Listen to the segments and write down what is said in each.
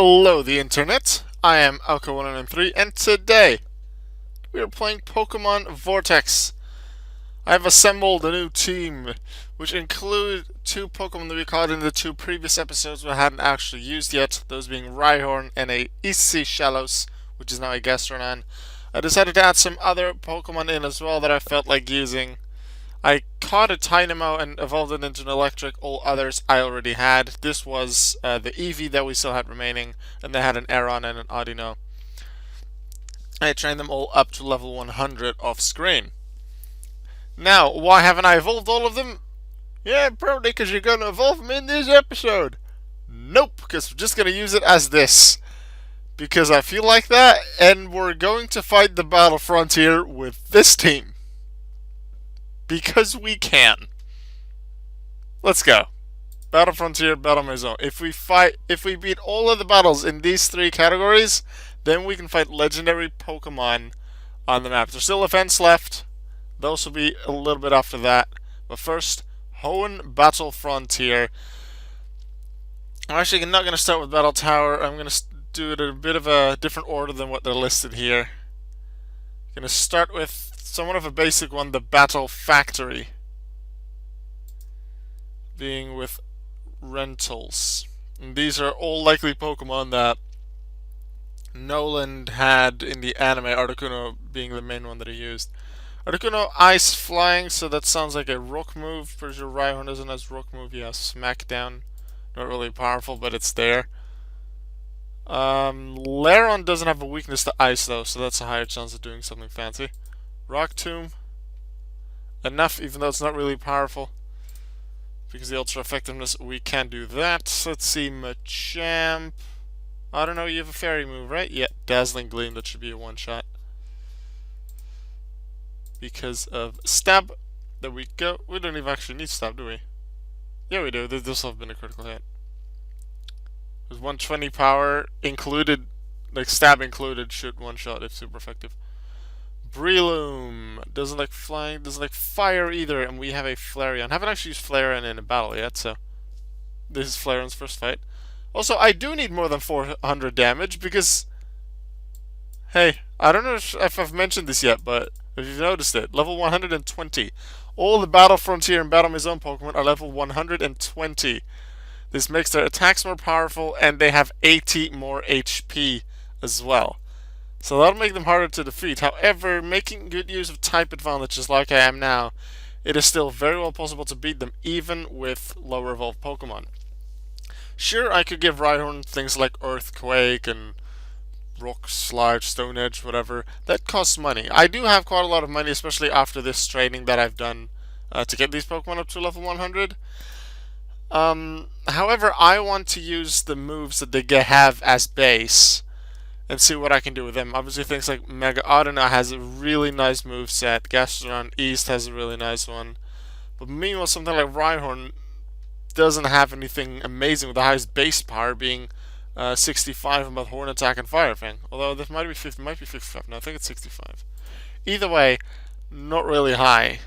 Hello, the internet. I am Alka193, and today we are playing Pokemon Vortex. I have assembled a new team, which include two Pokemon that we caught in the two previous episodes we hadn't actually used yet, those being Rhyhorn and a East Shallows, which is now a Gastronon. I decided to add some other Pokemon in as well that I felt like using. I caught a Dynamo and evolved it into an Electric. All others I already had. This was the Eevee that we still had remaining, and they had an Aeron and an Audino. I trained them all up to level 100 off screen. Now, why haven't I evolved all of them? Yeah, probably because you're going to evolve them in this episode. Nope, because we're just going to use it as this. Because I feel like that, and we're going to fight the Battle Frontier with this team. Because we can. Let's go. Battle Frontier, Battle Maison. If we beat all of the battles in these three categories, then we can fight legendary Pokemon on the map. There's still events left. Those will be a little bit after that. But first, Hoenn Battle Frontier. I'm actually not going to start with Battle Tower. I'm going to do it in a bit of a different order than what they're listed here. I'm going to start with somewhat of a basic one, the Battle Factory, being with rentals. And these are all likely Pokemon that Noland had in the anime, Articuno being the main one that he used. Articuno Ice Flying, so that sounds like a rock move. Pretty sure Rhyhorn doesn't have rock move. Yeah, Smackdown. Not really powerful, but it's there. Lairon doesn't have a weakness to ice though, so that's a higher chance of doing something fancy. Rock Tomb. Enough, even though it's not really powerful. Because the ultra effectiveness, we can do that. Let's see, Machamp. I don't know, you have a fairy move, right? Yeah, Dazzling Gleam, that should be a one-shot. Because of Stab. There we go. We don't even actually need Stab, do we? Yeah, we do. This will have been a critical hit. With 120 power included, like Stab included, should one-shot if super effective. Breloom doesn't like flying, doesn't like fire either, and we have a Flareon. Haven't actually used Flareon in a battle yet, so this is Flareon's first fight. Also, I do need more than 400 damage because, hey, I don't know if I've mentioned this yet, but if you've noticed it, level 120. All the Battle Frontier and Battle Maison Pokemon are level 120. This makes their attacks more powerful, and they have 80 more HP as well. So that'll make them harder to defeat. However, making good use of type advantages like I am now, it is still very well possible to beat them even with lower evolved Pokemon. Sure, I could give Rhyhorn things like Earthquake and Rock Slide, Stone Edge, whatever. That costs money. I do have quite a lot of money, especially after this training that I've done to get these Pokemon up to level 100. However, I want to use the moves that they have as base and see what I can do with them. Obviously, things like Mega Audino has a really nice moveset. Gastronon East has a really nice one. But meanwhile, something like Rhyhorn doesn't have anything amazing, with the highest base power being 65 on both Horn Attack and Fire Fang. Although this might be 55. No, I think it's 65. Either way, not really high.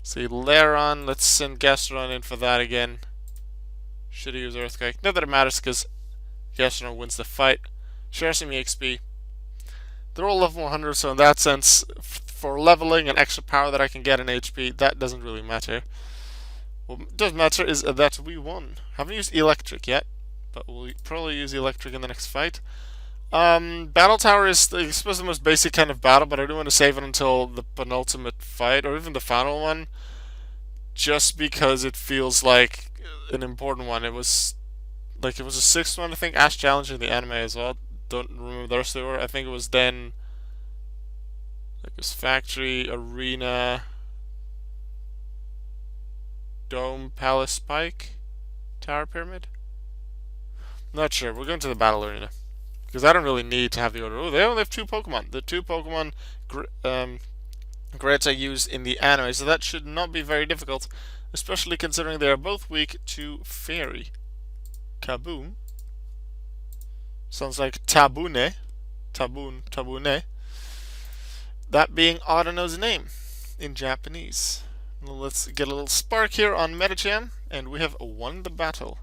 See, Lairon, let's send Gastronon in for that again. Should he use Earthquake? Not that it matters, because Gastronon wins the fight. Share some EXP. They're all level 100, so in that sense, for leveling and extra power that I can get in HP, that doesn't really matter. What does matter is that we won. Haven't used Electric yet, but we'll probably use Electric in the next fight. Battle Tower is, I suppose, the most basic kind of battle, but I do want to save it until the penultimate fight, or even the final one, just because it feels like an important one. It was a sixth one, I think. Ash Challenge in the anime as well. Don't remember the rest of the order. I think it was then, like, it was Factory, Arena, Dome, Palace, Pike, Tower, Pyramid. Not sure. We're going to the Battle Arena because I don't really need to have the order. Oh, they only have two Pokemon. The two Pokemon grades I used in the anime, so that should not be very difficult, especially considering they are both weak to Fairy. Kaboom. Sounds like Tabune. Tabune. That being Audino's name in Japanese. Well, let's get a little spark here on Metacham, and we have won the battle.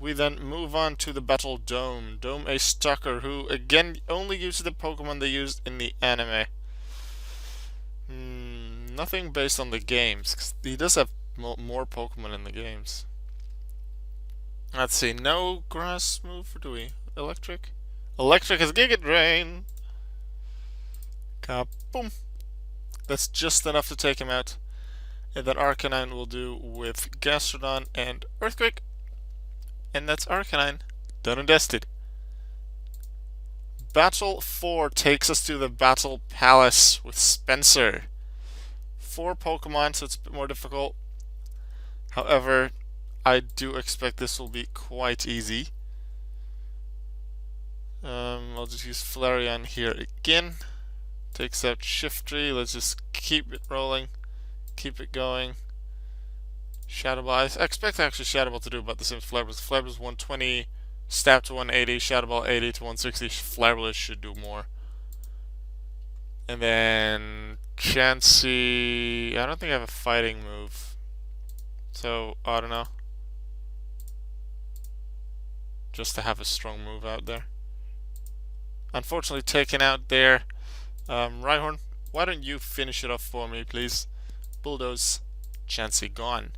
We then move on to the Battle Dome. Dome a Stalker who, again, only uses the Pokemon they used in the anime. Nothing based on the games, 'cause he does have more Pokemon in the games. Let's see, no grass move, or do we? Electric? Electric is Giga Drain! Kaboom! That's just enough to take him out. And then Arcanine will do with Gastrodon and Earthquake. And that's Arcanine. Done and dusted. Battle 4 takes us to the Battle Palace with Spencer. 4 Pokemon, so it's a bit more difficult. However, I do expect this will be quite easy. I'll just use Flareon here again. Takes out Shiftry. Let's just keep it rolling. Keep it going. Shadow Ball. I expect actually Shadow Ball to do about the same as Flare Ball. Flare Ball is 120, Stab to 180, Shadow Ball 80 to 160. Flare Ball should do more. And then Chansey. I don't think I have a fighting move. So, I don't know. Just to have a strong move out there. Unfortunately, taken out there. Rhyhorn, why don't you finish it off for me, please? Bulldoze. Chansey gone.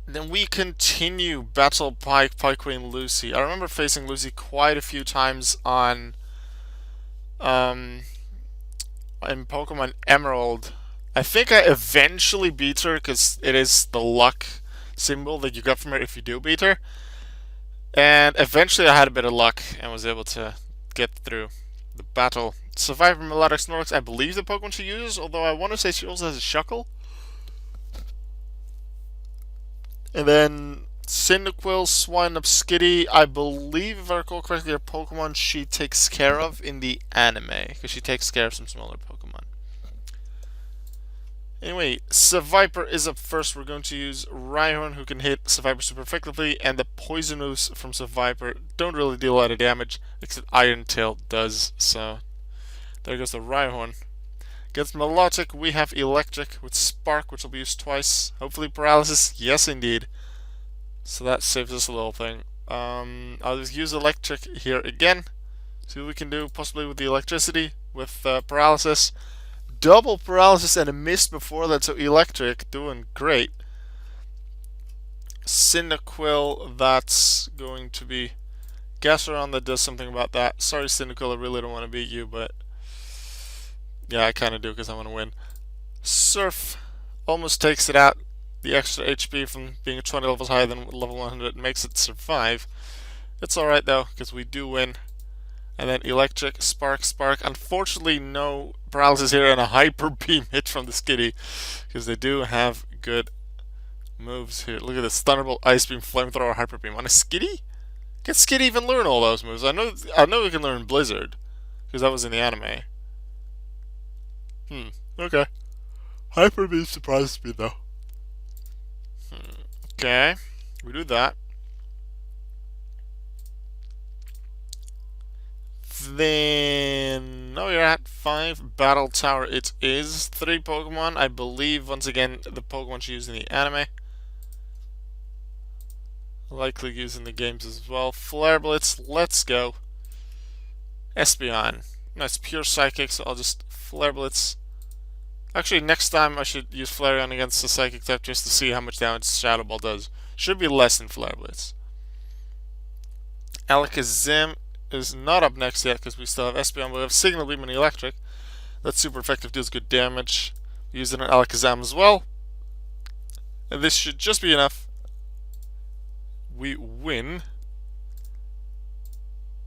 Then we continue Battle Pike, Pike Queen Lucy. I remember facing Lucy quite a few times on in Pokemon Emerald. I think I eventually beat her because it is the luck symbol that you got from her if you do beat her. And eventually I had a bit of luck and was able to get through the battle. Survivor Melodic Snorlax, I believe the Pokemon she uses, although I want to say she also has a Shuckle. And then Cyndaquil, Swinub, Skitty, I believe, if I recall correctly, are Pokemon she takes care of in the anime, because she takes care of some smaller Pokemon. Anyway, Seviper is up first. We're going to use Rhyhorn, who can hit Seviper super effectively, and the Poison Ooze from Seviper don't really deal a lot of damage, except Iron Tail does, so there goes the Rhyhorn. Against Milotic, we have Electric with Spark, which will be used twice. Hopefully Paralysis, yes indeed. So that saves us a little thing. I'll just use Electric here again. See what we can do, possibly with the electricity, with Paralysis. Double Paralysis and a miss before that, so Electric, doing great. Cyndaquil, that's going to be Gastrodon that does something about that. Sorry Cyndaquil, I really don't want to beat you, but yeah, I kind of do because I want to win. Surf almost takes it out. The extra HP from being 20 levels higher than level 100 makes it survive. It's alright though, because we do win. And then Electric, Spark, Spark. Unfortunately, no Paralysis here and a Hyper Beam hit from the Skitty, because they do have good moves here. Look at this, Thunderbolt, Ice Beam, Flamethrower, Hyper Beam. On a Skitty? Can Skitty even learn all those moves? I know we can learn Blizzard, because that was in the anime. Okay. Hyper Beam surprises me though. Okay, we do that. Then, we're at 5 Battle Tower. It is 3 Pokemon, I believe. Once again, the Pokemon she used in the anime. Likely used in the games as well. Flare Blitz, let's go. Espeon. Nice pure Psychic, so I'll just Flare Blitz. Actually, next time I should use Flareon against the Psychic type just to see how much damage Shadow Ball does. Should be less than Flare Blitz. Alakazam is not up next yet because we still have Espeon, but we have Signal Beam and Electric. That's super effective, deals good damage. Use it on Alakazam as well. And this should just be enough. We win.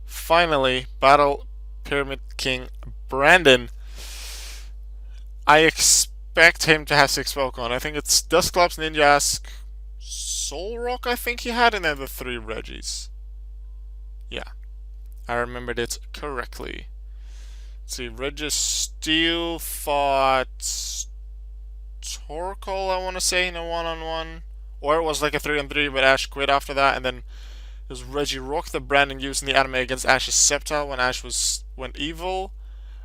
Finally, Battle Pyramid King Brandon. I expect him to have 6 Pokemon. I think it's Dusclops, Ninjask, Solrock I think he had, and then the 3 Reggies. Yeah, I remembered it correctly. Let's see, Registeel fought Torkoal, I want to say, in a 1-on-1. Or it was like a 3-on-3, but Ash quit after that, and then it was Regirock that Brandon used in the anime against Ash's Sceptile when Ash went evil.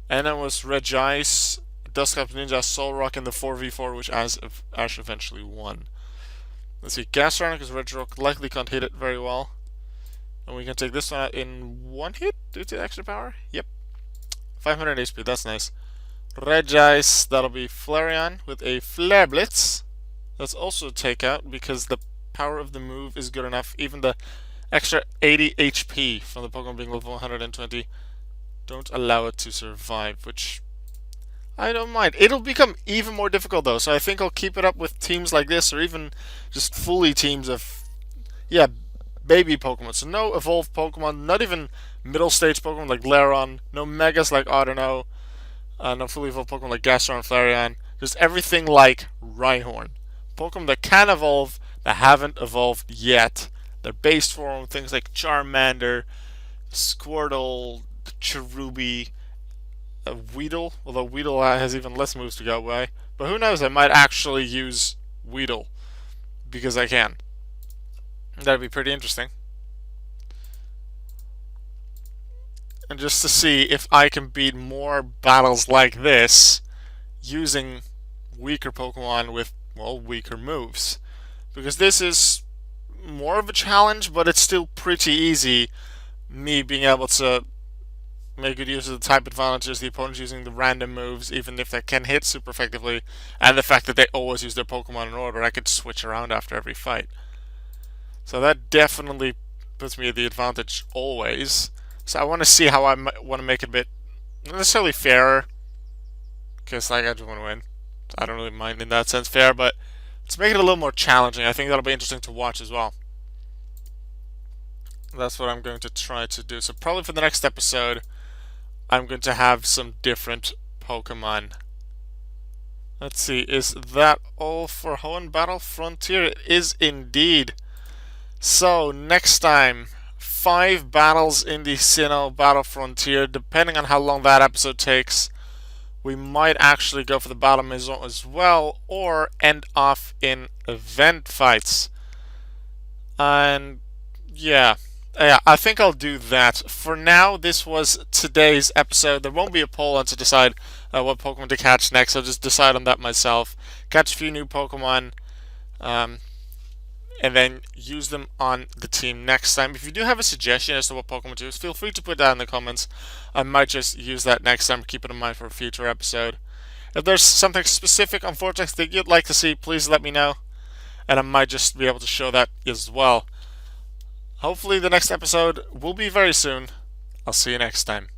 And then it was Regice, Dusclops, Ninja, Solrock in the 4v4, which Ash eventually won. Let's see, Gas Runner, because Regirock likely can't hit it very well. And we can take this one out in one hit due to extra power. Yep. 500 HP, that's nice. Regice, that'll be Flareon with a Flare Blitz. That's also a takeout because the power of the move is good enough. Even the extra 80 HP from the Pokemon being level 120 don't allow it to survive, which I don't mind. It'll become even more difficult though, so I think I'll keep it up with teams like this, or even just fully teams of, yeah, baby Pokemon. So no evolved Pokemon, not even middle stage Pokemon like Lairon, no Megas like Audino, no fully evolved Pokemon like Gastron and Flareon, just everything like Rhyhorn. Pokemon that can evolve, that haven't evolved yet. Their base form, things like Charmander, Squirtle, Cherubi, Weedle, although Weedle has even less moves to go by. But who knows, I might actually use Weedle, because I can. That'd be pretty interesting. And just to see if I can beat more battles like this using weaker Pokemon with, well, weaker moves. Because this is more of a challenge, but it's still pretty easy, me being able to make good use of the type advantages, the opponents using the random moves, even if they can hit super effectively, and the fact that they always use their Pokemon in order. I could switch around after every fight. So that definitely puts me at the advantage always. So I want to see how I want to make it a bit, not necessarily fairer, because like I just want to win. I don't really mind in that sense fair, but let's make it a little more challenging. I think that'll be interesting to watch as well. That's what I'm going to try to do. So probably for the next episode, I'm going to have some different Pokemon. Let's see, is that all for Hoenn Battle Frontier? It is indeed. So next time, 5 battles in the Sinnoh Battle Frontier. Depending on how long that episode takes, we might actually go for the Battle Maison as well, or end off in event fights. And yeah, I think I'll do that. For now, this was today's episode. There won't be a poll on to decide what Pokemon to catch next. I'll just decide on that myself. Catch a few new Pokemon, and then use them on the team next time. If you do have a suggestion as to what Pokemon to use, feel free to put that in the comments. I might just use that next time. Keep it in mind for a future episode. If there's something specific on Vortex that you'd like to see, please let me know, and I might just be able to show that as well. Hopefully the next episode will be very soon. I'll see you next time.